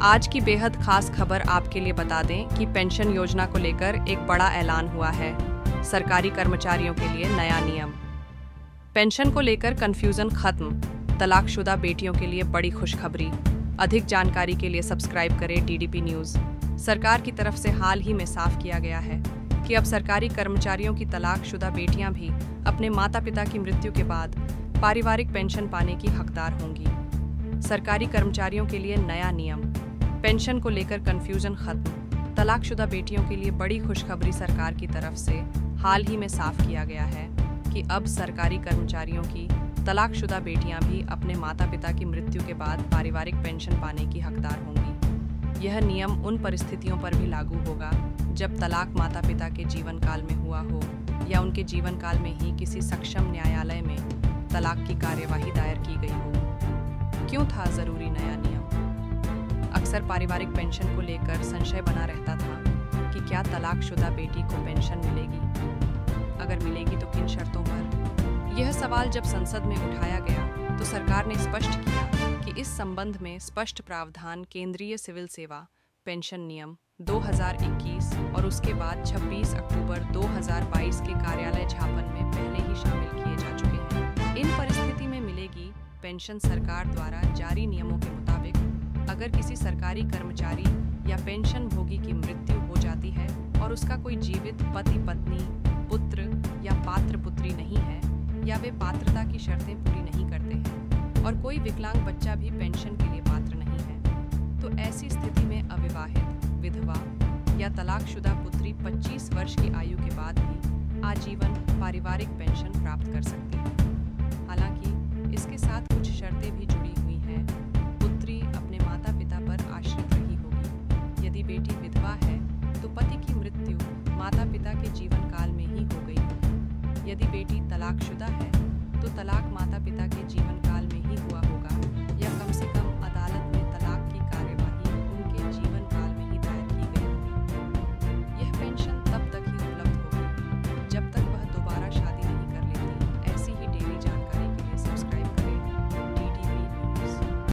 आज की बेहद खास खबर आपके लिए बता दें कि पेंशन योजना को लेकर एक बड़ा ऐलान हुआ है। सरकारी कर्मचारियों के लिए नया नियम। पेंशन को लेकर कंफ्यूजन खत्म। तलाकशुदा बेटियों के लिए बड़ी खुशखबरी। अधिक जानकारी के लिए सब्सक्राइब करें डीडीपी न्यूज़। सरकार की तरफ से हाल ही में साफ किया गया है कि अब सरकारी कर्मचारियों की तलाकशुदा बेटियां भी अपने माता पिता की मृत्यु के बाद पारिवारिक पेंशन पाने की हकदार होंगी। सरकारी कर्मचारियों के लिए नया नियम। पेंशन को लेकर कंफ्यूजन खत्म। तलाकशुदा बेटियों के लिए बड़ी खुशखबरी। सरकार की तरफ से हाल ही में साफ किया गया है कि अब सरकारी कर्मचारियों की तलाकशुदा बेटियां भी अपने माता पिता की मृत्यु के बाद पारिवारिक पेंशन पाने की हकदार होंगी। यह नियम उन परिस्थितियों पर भी लागू होगा जब तलाक माता पिता के जीवन काल में हुआ हो या उनके जीवन काल में ही किसी सक्षम न्यायालय में तलाक की कार्यवाही दायर की गई हो। क्यों था जरूरी नया नियम? अक्सर पारिवारिक पेंशन को लेकर संशय बना रहता था कि क्या तलाकशुदा बेटी को पेंशन मिलेगी? अगर मिलेगी तो किन शर्तों पर? यह सवाल जब संसद में उठाया गया तो सरकार ने स्पष्ट किया कि इस संबंध में स्पष्ट प्रावधान केंद्रीय सिविल सेवा पेंशन नियम 2021 और उसके बाद 26 अक्टूबर 2022 के कार्यालय झापन में पहले ही शामिल किए जा चुके हैं। इन परिस्थिति में मिलेगी पेंशन सरकार द्वारा जारी नियमों के मुताबिक अगर किसी सरकारी कर्मचारी या पेंशन भोगी की मृत्यु हो जाती है और उसका कोई जीवित पति पत्नी पुत्र या पात्र पुत्री नहीं है या वे पात्रता की शर्तें पूरी नहीं करते हैं और कोई विकलांग बच्चा भी पेंशन के लिए पात्र नहीं है, तो ऐसी स्थिति में अविवाहित विधवा या तलाकशुदा पुत्री 25 वर्ष की आयु के बाद भी आजीवन पारिवारिक पेंशन प्राप्त कर सकती है। हालांकि इसके साथ कुछ शर्तें भी जुड़ी हुई हैं। पुत्री अपने माता पिता पर आश्रित रही होगी। यदि बेटी विधवा है तो पति की मृत्यु माता पिता के जीवन काल में ही हो गई होगी। यदि बेटी तलाकशुदा है तो तलाक माता पिता के जीवन